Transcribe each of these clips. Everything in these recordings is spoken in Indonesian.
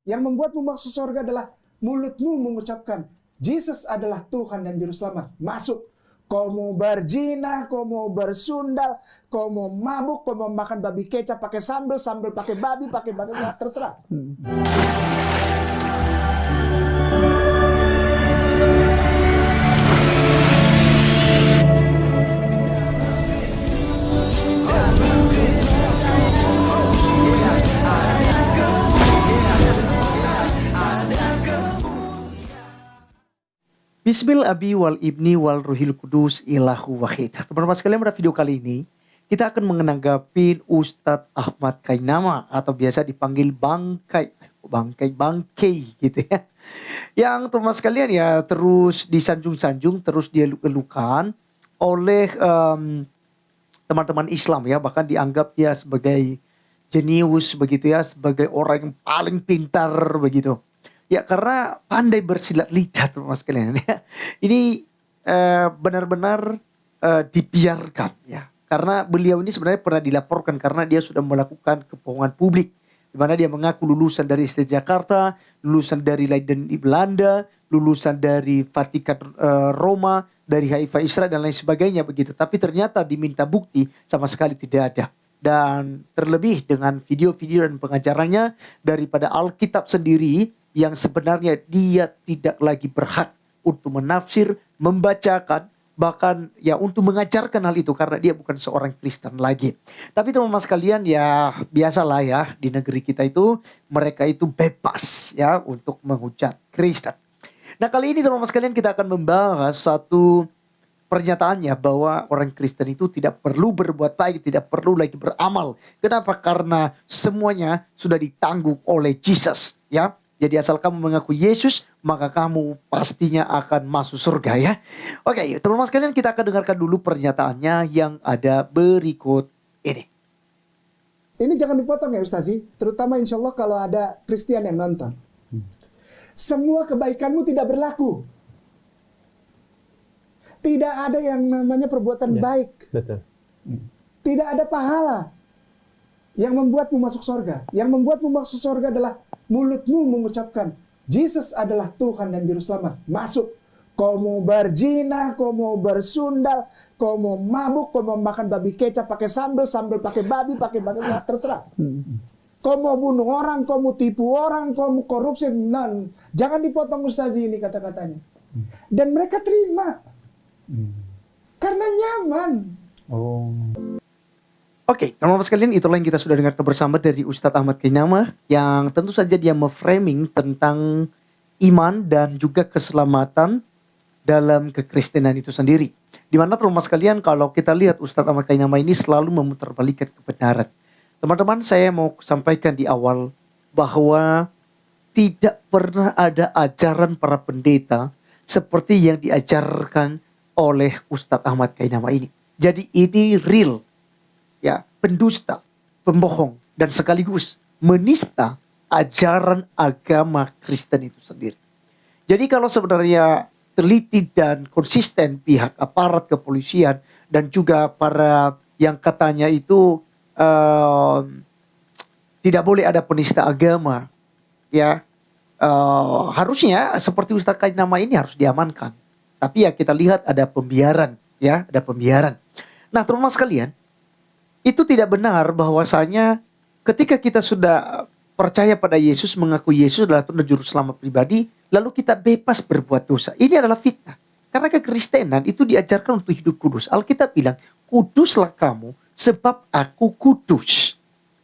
Yang membuatmu masuk surga adalah mulutmu mengucapkan, Jesus adalah Tuhan dan Juru Selamat. Masuk. Kau mau berzina, kau mau bersundal, kau mau mabuk, kau mau makan babi kecap pakai sambal pakai babi, terserah. Bismil Abi wal Ibni wal Ruhil Kudus ilahu wahid. Teman-teman sekalian, pada video kali ini kita akan menanggapi Ustadz Ahmad Kainama atau biasa dipanggil Bangkai gitu ya. Yang teman-teman sekalian ya terus disanjung-sanjung, terus dielukan oleh teman-teman Islam ya, bahkan dianggap dia sebagai jenius begitu ya, sebagai orang yang paling pintar begitu. Ya karena pandai bersilat lidah teman-teman sekalian ya. Ini benar-benar dibiarkan ya. Karena beliau ini sebenarnya pernah dilaporkan karena dia sudah melakukan kebohongan publik. Di mana dia mengaku lulusan dari ISTE Jakarta, lulusan dari Leiden di Belanda, lulusan dari Vatikan Roma, dari Haifa Israel dan lain sebagainya begitu. Tapi ternyata diminta bukti sama sekali tidak ada. Dan terlebih dengan video-video dan pengajarannya daripada Alkitab sendiri, yang sebenarnya dia tidak lagi berhak untuk menafsir, membacakan, bahkan ya untuk mengajarkan hal itu karena dia bukan seorang Kristen lagi. Tapi teman-teman sekalian ya biasalah ya, di negeri kita itu mereka itu bebas ya untuk menghujat Kristen. Nah kali ini teman-teman sekalian kita akan membahas satu pernyataannya bahwa orang Kristen itu tidak perlu berbuat baik, tidak perlu lagi beramal. Kenapa? Karena semuanya sudah ditanggung oleh Jesus ya. Jadi asal kamu mengaku Yesus, maka kamu pastinya akan masuk surga ya. Oke, teman-teman sekalian kita akan dengarkan dulu pernyataannya yang ada berikut ini. Ini jangan dipotong ya Ustazi, terutama insya Allah kalau ada Kristen yang nonton. Semua kebaikanmu tidak berlaku. Tidak ada yang namanya perbuatan baik. Betul. Tidak ada pahala yang membuatmu masuk surga. Yang membuatmu masuk surga adalah mulutmu mengucapkan, Jesus adalah Tuhan dan Juru Selamat. Masuk. Kau mau berzina, kau mau bersundal, kau mau mabuk, kau mau makan babi kecap pakai sambal pakai babi, terserah. Kau mau bunuh orang, kau mau tipu orang, kau mau korupsi. Nah, jangan dipotong Ustazi ini kata-katanya. Dan mereka terima. Karena nyaman. Oke, teman-teman sekalian, itulah yang kita sudah dengar bersama dari Ustadz Ahmad Kainama yang tentu saja dia memframing tentang iman dan juga keselamatan dalam kekristenan itu sendiri. Di mana teman-teman sekalian kalau kita lihat Ustadz Ahmad Kainama ini selalu memutarbalikkan kebenaran. Teman-teman, saya mau sampaikan di awal bahwa tidak pernah ada ajaran para pendeta seperti yang diajarkan oleh Ustadz Ahmad Kainama ini. Jadi ini real. Ya, pendusta, pembohong, dan sekaligus menista ajaran agama Kristen itu sendiri. Jadi kalau sebenarnya teliti dan konsisten pihak aparat kepolisian dan juga para yang katanya itu tidak boleh ada penista agama, ya harusnya seperti Ustadz Kainama ini harus diamankan. Tapi ya kita lihat ada pembiaran, ya ada pembiaran. Nah teman-teman sekalian, itu tidak benar bahwasanya ketika kita sudah percaya pada Yesus, mengaku Yesus adalah Tuhan dan Juru Selamat pribadi, lalu kita bebas berbuat dosa. Ini adalah fitnah. Karena kekristenan itu diajarkan untuk hidup kudus. Alkitab bilang, kuduslah kamu sebab aku kudus.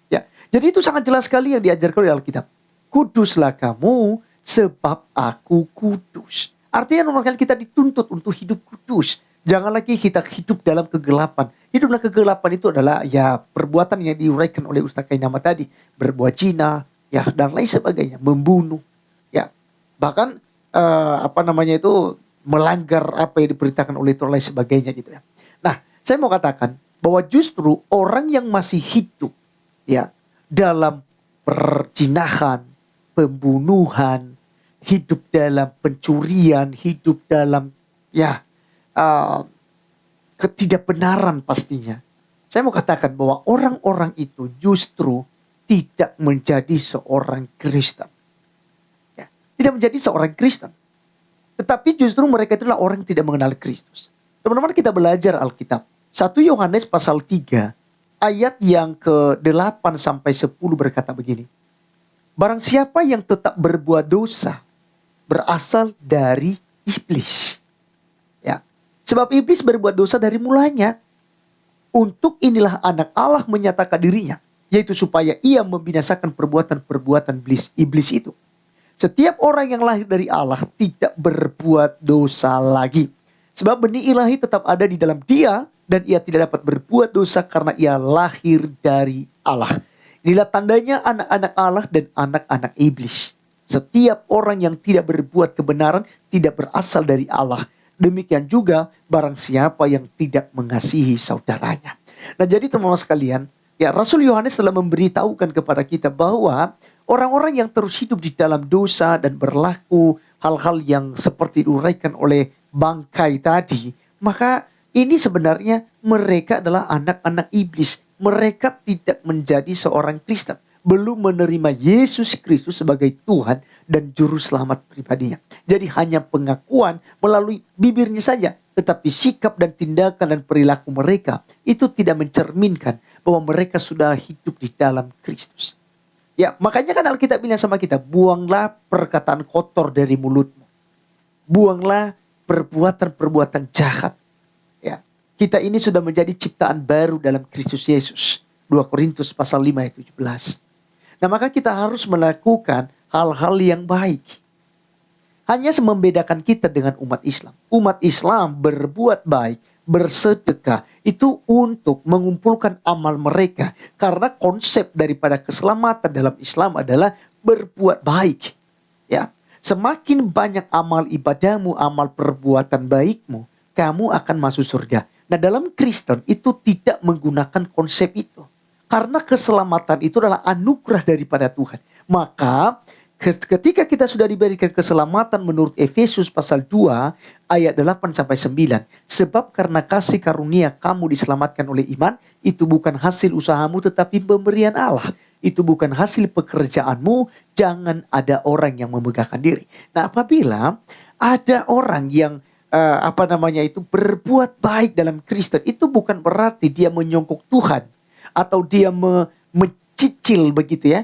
Ya, jadi itu sangat jelas sekali yang diajarkan oleh Alkitab. Kuduslah kamu sebab aku kudus. Artinya normal kita dituntut untuk hidup kudus. Jangan lagi kita hidup dalam kegelapan. Hidup dalam kegelapan itu adalah ya perbuatan yang diuraikan oleh Ustadz Kainama tadi. Berbuat zina, ya dan lain sebagainya. Membunuh, ya bahkan melanggar apa yang diberitakan oleh Tuhan lain sebagainya gitu ya. Nah, saya mau katakan bahwa justru orang yang masih hidup ya dalam perzinahan, pembunuhan, hidup dalam pencurian, hidup dalam ya ketidakbenaran pastinya. Saya mau katakan bahwa orang-orang itu justru tidak menjadi seorang Kristen. tidak menjadi seorang Kristen. Tetapi justru mereka itulah orang yang tidak mengenal Kristus. Teman-teman, kita belajar Alkitab. 1 Yohanes pasal 3 ayat yang ke-8 sampai 10 berkata begini. Barang siapa yang tetap berbuat dosa berasal dari iblis. Ya. Sebab iblis berbuat dosa dari mulanya. Untuk inilah anak Allah menyatakan dirinya, yaitu supaya ia membinasakan perbuatan-perbuatan iblis itu. Setiap orang yang lahir dari Allah tidak berbuat dosa lagi. Sebab benih ilahi tetap ada di dalam dia, dan ia tidak dapat berbuat dosa karena ia lahir dari Allah. Inilah tandanya anak-anak Allah dan anak-anak iblis. Setiap orang yang tidak berbuat kebenaran tidak berasal dari Allah. Demikian juga barang siapa yang tidak mengasihi saudaranya. Nah, jadi teman-teman sekalian, ya, Rasul Yohanes telah memberitahukan kepada kita bahwa orang-orang yang terus hidup di dalam dosa dan berlaku hal-hal yang seperti diuraikan oleh bangkai tadi, maka ini sebenarnya mereka adalah anak-anak iblis. Mereka tidak menjadi seorang Kristen, belum menerima Yesus Kristus sebagai Tuhan dan Juru Selamat pribadinya. Jadi hanya pengakuan melalui bibirnya saja, tetapi sikap dan tindakan dan perilaku mereka itu tidak mencerminkan bahwa mereka sudah hidup di dalam Kristus. Ya, makanya kan Alkitab bilang sama kita, buanglah perkataan kotor dari mulutmu. Buanglah perbuatan-perbuatan jahat. Ya, kita ini sudah menjadi ciptaan baru dalam Kristus Yesus. 2 Korintus pasal 5 ayat 17. Nah, maka kita harus melakukan hal-hal yang baik. Hanya membedakan kita dengan umat Islam. Umat Islam berbuat baik, bersedekah itu untuk mengumpulkan amal mereka. Karena konsep daripada keselamatan dalam Islam adalah berbuat baik. Ya, semakin banyak amal ibadahmu, amal perbuatan baikmu, kamu akan masuk surga. Nah, dalam Kristen itu tidak menggunakan konsep itu. Karena keselamatan itu adalah anugerah daripada Tuhan. Maka ketika kita sudah diberikan keselamatan menurut Efesus pasal 2 ayat 8 sampai 9. Sebab karena kasih karunia kamu diselamatkan oleh iman, itu bukan hasil usahamu tetapi pemberian Allah. Itu bukan hasil pekerjaanmu, jangan ada orang yang memegahkan diri. Nah, apabila ada orang yang berbuat baik dalam Kristen, itu bukan berarti dia menyongkok Tuhan atau dia mencicil begitu ya,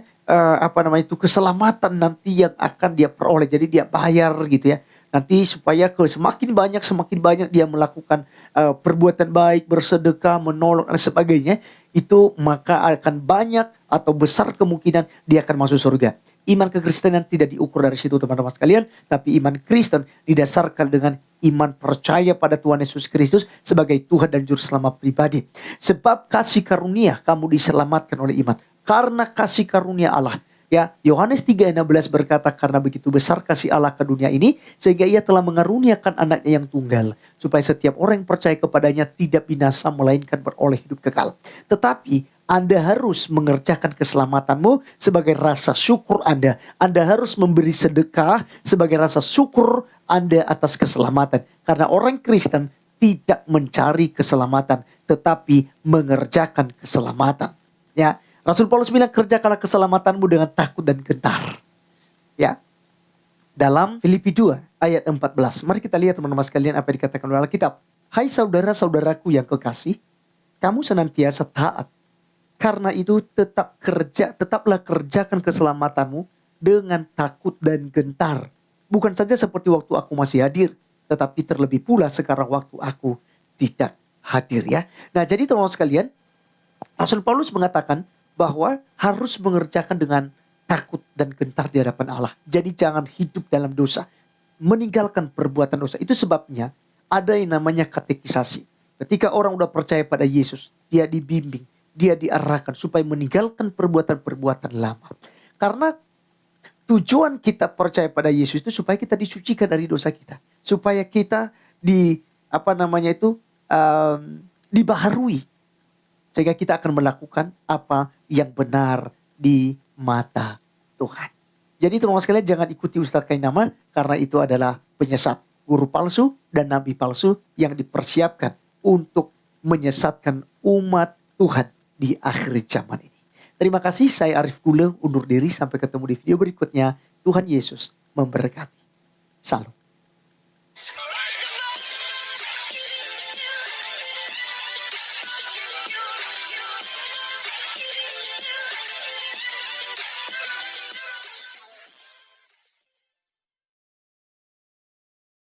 keselamatan nanti yang akan dia peroleh. Jadi dia bayar gitu ya. Nanti supaya semakin banyak dia melakukan perbuatan baik, bersedekah, menolong dan sebagainya, itu maka akan banyak atau besar kemungkinan dia akan masuk surga. Iman kekristenan tidak diukur dari situ teman-teman sekalian, tapi iman Kristen didasarkan dengan iman percaya pada Tuhan Yesus Kristus sebagai Tuhan dan Juru Selamat pribadi. Sebab kasih karunia kamu diselamatkan oleh iman. Karena kasih karunia Allah. Ya, Yohanes 3:16 berkata, karena begitu besar kasih Allah ke dunia ini, sehingga ia telah mengaruniakan anaknya yang tunggal, supaya setiap orang yang percaya kepadanya tidak binasa, melainkan beroleh hidup kekal. Tetapi Anda harus mengerjakan keselamatanmu sebagai rasa syukur Anda. Anda harus memberi sedekah sebagai rasa syukur Anda atas keselamatan. Karena orang Kristen tidak mencari keselamatan, tetapi mengerjakan keselamatan. Ya, Rasul Paulus bilang, kerjakanlah keselamatanmu dengan takut dan gentar. Ya. Dalam Filipi 2 ayat 14. Mari kita lihat teman-teman sekalian apa yang dikatakan oleh Alkitab. Hai saudara-saudaraku yang kekasih, kamu senantiasa taat. Karena itu tetaplah kerjakan keselamatanmu dengan takut dan gentar. Bukan saja seperti waktu aku masih hadir, tetapi terlebih pula sekarang waktu aku tidak hadir ya. Nah, jadi teman-teman sekalian, Rasul Paulus mengatakan bahwa harus mengerjakan dengan takut dan gentar di hadapan Allah. Jadi jangan hidup dalam dosa, meninggalkan perbuatan dosa. Itu sebabnya ada yang namanya katekisasi. Ketika orang udah percaya pada Yesus, dia dibimbing, dia diarahkan supaya meninggalkan perbuatan-perbuatan lama. Karena tujuan kita percaya pada Yesus itu supaya kita disucikan dari dosa kita, supaya kita dibaharui, sehingga kita akan melakukan apa yang benar di mata Tuhan. Jadi teman-teman sekalian, jangan ikuti Ustadz Kainama, karena itu adalah penyesat, guru palsu dan nabi palsu yang dipersiapkan untuk menyesatkan umat Tuhan di akhir zaman ini. Terima kasih, saya Arif Gule undur diri, sampai ketemu di video berikutnya. Tuhan Yesus memberkati. Salam.